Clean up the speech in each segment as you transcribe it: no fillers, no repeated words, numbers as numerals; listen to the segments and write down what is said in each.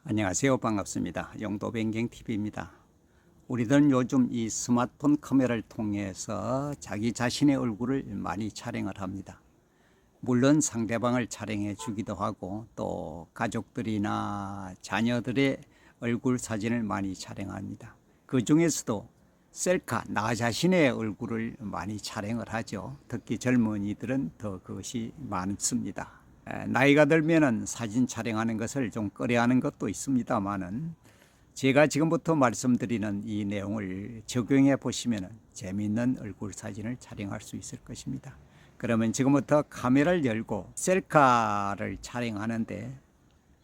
안녕하세요. 반갑습니다. 영도변경TV입니다. 우리들은 요즘 이 스마트폰 카메라를 통해서 자기 자신의 얼굴을 많이 촬영을 합니다. 물론 상대방을 촬영해 주기도 하고 또 가족들이나 자녀들의 얼굴 사진을 많이 촬영합니다. 그 중에서도 셀카, 나 자신의 얼굴을 많이 촬영을 하죠. 특히 젊은이들은 더 그것이 많습니다. 나이가 들면은 사진 촬영하는 것을 좀 꺼려하는 것도 있습니다만은 제가 지금부터 말씀드리는 이 내용을 적용해 보시면은 재미있는 얼굴 사진을 촬영할 수 있을 것입니다. 그러면 지금부터 카메라를 열고 셀카를 촬영하는데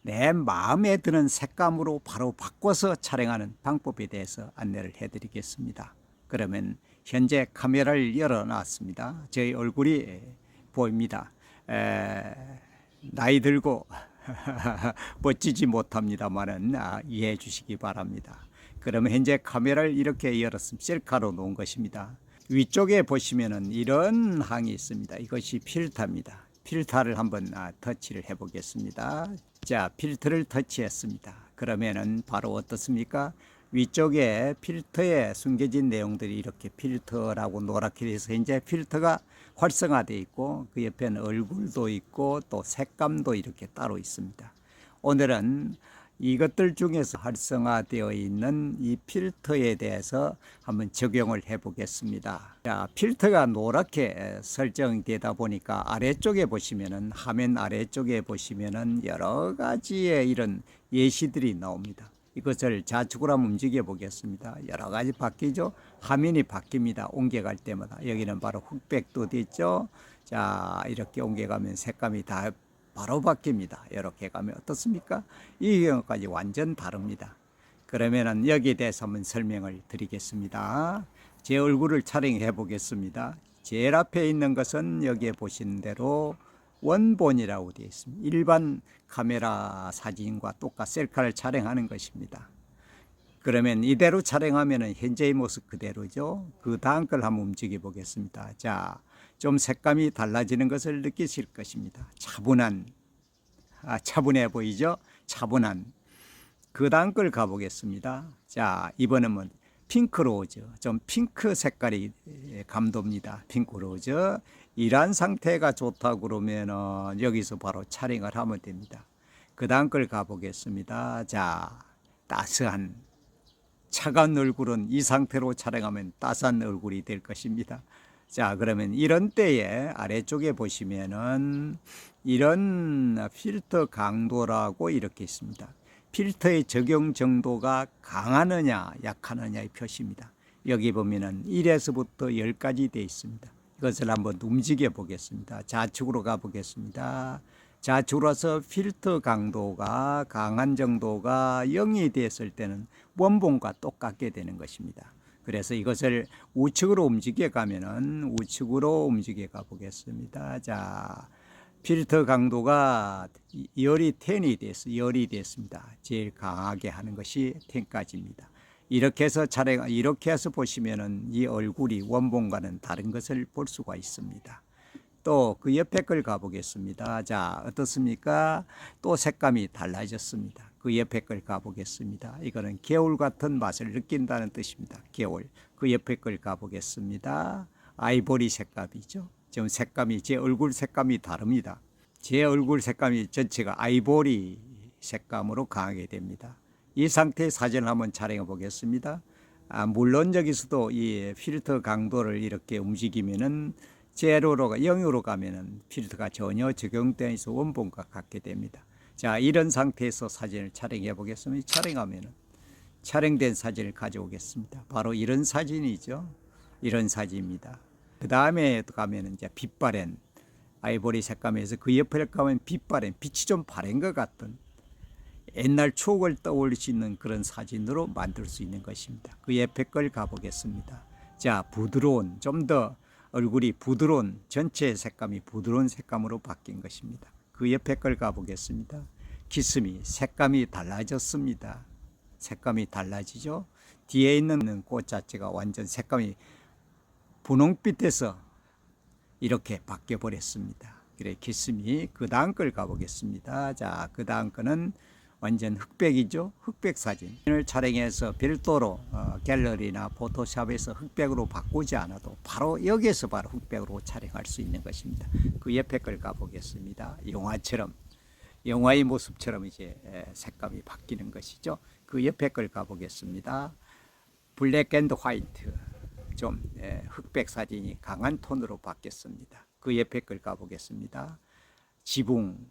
내 마음에 드는 색감으로 바로 바꿔서 촬영하는 방법에 대해서 안내를 해드리겠습니다. 그러면 현재 카메라를 열어놨습니다. 제 얼굴이 보입니다. 나이 들고 멋지지 못합니다만은 이해해 주시기 바랍니다. 그러면 현재 카메라를 이렇게 열었으면 셀카로 놓은 것입니다. 위쪽에 보시면은 이런 항이 있습니다. 이것이 필터입니다. 필터를 한번 터치를 해 보겠습니다. 자, 필터를 터치했습니다. 그러면은 바로 어떻습니까? 위쪽에 필터에 숨겨진 내용들이 이렇게 필터라고 노랗게 돼서 현재 필터가 활성화되어 있고 그 옆에는 얼굴도 있고 또 색감도 이렇게 따로 있습니다. 오늘은 이것들 중에서 활성화되어 있는 이 필터에 대해서 한번 적용을 해 보겠습니다. 자, 필터가 노랗게 설정되다 보니까 아래쪽에 보시면은 화면 아래쪽에 보시면은 여러 가지의 이런 예시들이 나옵니다. 이것을 좌측으로 한번 움직여 보겠습니다. 여러 가지 바뀌죠. 화면이 바뀝니다. 옮겨갈 때마다. 여기는 바로 흑백도 됐죠. 자, 이렇게 옮겨가면 색감이 다 바로 바뀝니다. 이렇게 가면 어떻습니까? 이 경우까지 완전 다릅니다. 그러면은 여기에 대해서 한번 설명을 드리겠습니다. 제 얼굴을 촬영해 보겠습니다. 제일 앞에 있는 것은 여기에 보시는 대로 원본이라고 되어 있습니다. 일반 카메라 사진과 똑같 셀카를 촬영하는 것입니다. 그러면 이대로 촬영하면 현재의 모습 그대로죠. 그 다음 걸 한번 움직여 보겠습니다. 자, 좀 색감이 달라지는 것을 느끼실 것입니다. 차분해 보이죠? 차분한. 그 다음 걸 가보겠습니다. 자, 이번은 뭐 핑크로즈, 좀 핑크 색깔이 감돕니다. 핑크로즈. 이러한 상태가 좋다고 그러면은 여기서 바로 촬영을 하면 됩니다. 그 다음 걸 가보겠습니다. 자, 따스한 차가운 얼굴은 이 상태로 촬영하면 따스한 얼굴이 될 것입니다. 자, 그러면 이런 때에 아래쪽에 보시면은 이런 필터 강도라고 이렇게 있습니다. 필터의 적용 정도가 강하느냐 약하느냐의 표시입니다. 여기 보면은 1에서부터 10까지 되어 있습니다. 이것을 한번 움직여 보겠습니다. 좌측으로 가 보겠습니다. 좌측으로 와서 필터 강도가 강한 정도가 0이 됐을 때는 원본과 똑같게 되는 것입니다. 그래서 이것을 우측으로 움직여 가면은 우측으로 움직여 가 보겠습니다. 자, 필터 강도가 열이 10이 됐어. 열이 됐습니다. 제일 강하게 하는 것이 10까지입니다. 이렇게 해서 이렇게 해서 보시면은 이 얼굴이 원본과는 다른 것을 볼 수가 있습니다. 또 그 옆에 걸 가보겠습니다. 자, 어떻습니까? 또 색감이 달라졌습니다. 그 옆에 걸 가보겠습니다. 이거는 겨울 같은 맛을 느낀다는 뜻입니다. 겨울. 그 옆에 걸 가보겠습니다. 아이보리 색감이죠. 지금 색감이 제 얼굴 색감이 다릅니다. 제 얼굴 색감이 전체가 아이보리 색감으로 강하게 됩니다. 이 상태의 사진을 한번 촬영해 보겠습니다. 물론 여기서도 이 필터 강도를 이렇게 움직이면은 제로로 0으로 가면은 필터가 전혀 적용되어서 원본과 같게 됩니다. 자, 이런 상태에서 사진을 촬영해 보겠습니다. 촬영하면은 촬영된 사진을 가져오겠습니다. 바로 이런 사진이죠. 이런 사진입니다. 그 다음에 가면은 이제 빛바랜 아이보리 색감에서 그 옆에 가면 빛바랜 빛이 좀 바랜 것 같은 옛날 추억을 떠올릴 수 있는 그런 사진으로 만들 수 있는 것입니다. 그 옆에 걸 가보겠습니다. 자, 부드러운 좀 더 얼굴이 부드러운 전체 색감이 부드러운 색감으로 바뀐 것입니다. 그 옆에 걸 가보겠습니다. 기스미 색감이 달라졌습니다. 색감이 달라지죠. 뒤에 있는 꽃 자체가 완전 색감이 분홍빛에서 이렇게 바뀌어 버렸습니다. 그래 기스미 그 다음 걸 가보겠습니다. 자, 그 다음 거는 완전 흑백이죠. 흑백 사진을 촬영해서 별도로 갤러리나 포토샵에서 흑백으로 바꾸지 않아도 바로 여기에서 바로 흑백으로 촬영할 수 있는 것입니다. 그 옆에 걸 가보겠습니다. 영화처럼, 영화의 모습처럼 이제 색감이 바뀌는 것이죠. 그 옆에 걸 가보겠습니다. 블랙 앤드 화이트, 좀 흑백 사진이 강한 톤으로 바뀌었습니다. 그 옆에 걸 가보겠습니다. 지붕,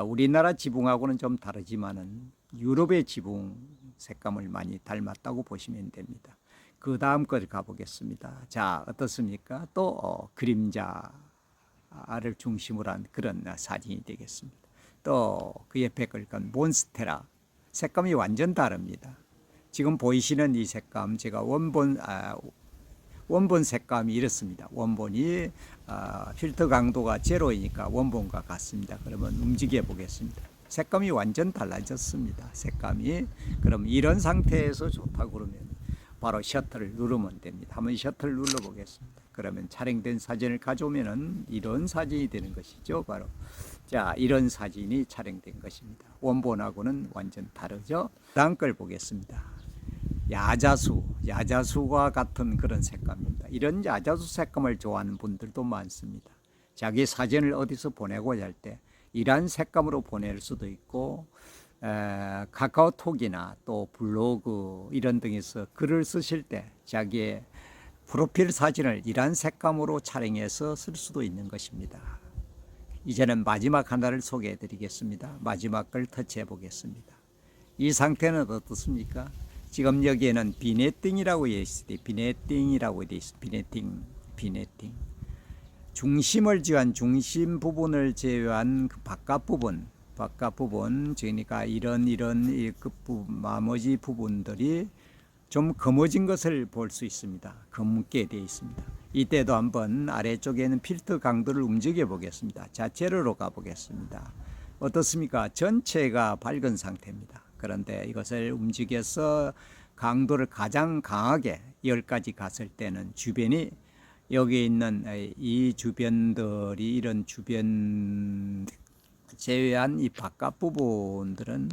우리나라 지붕하고는 좀 다르지만은 유럽의 지붕 색감을 많이 닮았다고 보시면 됩니다. 그 다음 걸 가보겠습니다. 자, 어떻습니까? 또 그림자를 중심으로 한 그런 사진이 되겠습니다. 또 그 옆에 걸 건 몬스테라, 색감이 완전 다릅니다. 지금 보이시는 이 색감, 제가 원본 색감이 이렇습니다. 원본이 필터 강도가 제로이니까 원본과 같습니다. 그러면 움직여 보겠습니다. 색감이 완전 달라졌습니다. 색감이. 그럼 이런 상태에서 좋다고 그러면 바로 셔터를 누르면 됩니다. 한번 셔터를 눌러 보겠습니다. 그러면 촬영된 사진을 가져오면은 이런 사진이 되는 것이죠. 바로 자, 이런 사진이 촬영된 것입니다. 원본하고는 완전 다르죠. 다음 걸 보겠습니다. 야자수와 같은 그런 색감입니다. 이런 야자수 색감을 좋아하는 분들도 많습니다. 자기 사진을 어디서 보내고자 할 때 이러한 색감으로 보낼 수도 있고, 카카오톡이나 또 블로그 이런 등에서 글을 쓰실 때 자기의 프로필 사진을 이러한 색감으로 촬영해서 쓸 수도 있는 것입니다. 이제는 마지막 하나를 소개해 드리겠습니다. 마지막 걸 터치해 보겠습니다. 이 상태는 어떻습니까? 지금 여기에는 비네팅이라고 되어 있습니다. 비네팅이라고 되어 있습니다. 비네팅. 중심을 제외한, 중심 부분을 제외한 그 바깥 부분, 그러니까 이런 나머지 부분들이 좀 검어진 것을 볼 수 있습니다. 검게 되어 있습니다. 이때도 한번 아래쪽에는 필터 강도를 움직여 보겠습니다. 자, 제로로 가 보겠습니다. 어떻습니까? 전체가 밝은 상태입니다. 그런데 이것을 움직여서 강도를 가장 강하게 10까지 갔을 때는 주변이, 여기 있는 이 주변들이, 이런 주변 제외한 이 바깥 부분들은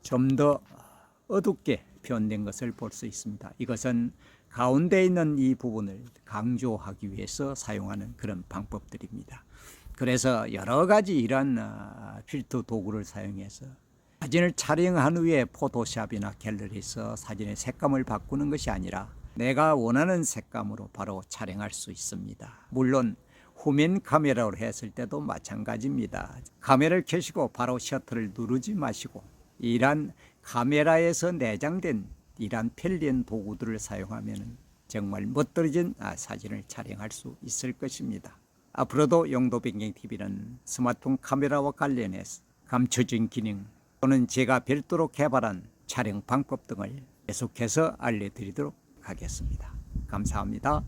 좀 더 어둡게 표현된 것을 볼 수 있습니다. 이것은 가운데 있는 이 부분을 강조하기 위해서 사용하는 그런 방법들입니다. 그래서 여러 가지 이런 필터 도구를 사용해서 사진을 촬영한 후에 포토샵이나 갤러리에서 사진의 색감을 바꾸는 것이 아니라 내가 원하는 색감으로 바로 촬영할 수 있습니다. 물론 후면 카메라로 했을 때도 마찬가지입니다. 카메라를 켜시고 바로 셔터를 누르지 마시고 이러한 카메라에서 내장된 이러한 편리한 도구들을 사용하면 정말 멋들어진 사진을 촬영할 수 있을 것입니다. 앞으로도 용도변경TV는 스마트폰 카메라와 관련해서 감춰진 기능 또는 제가 별도로 개발한 촬영 방법 등을 계속해서 알려드리도록 하겠습니다. 감사합니다.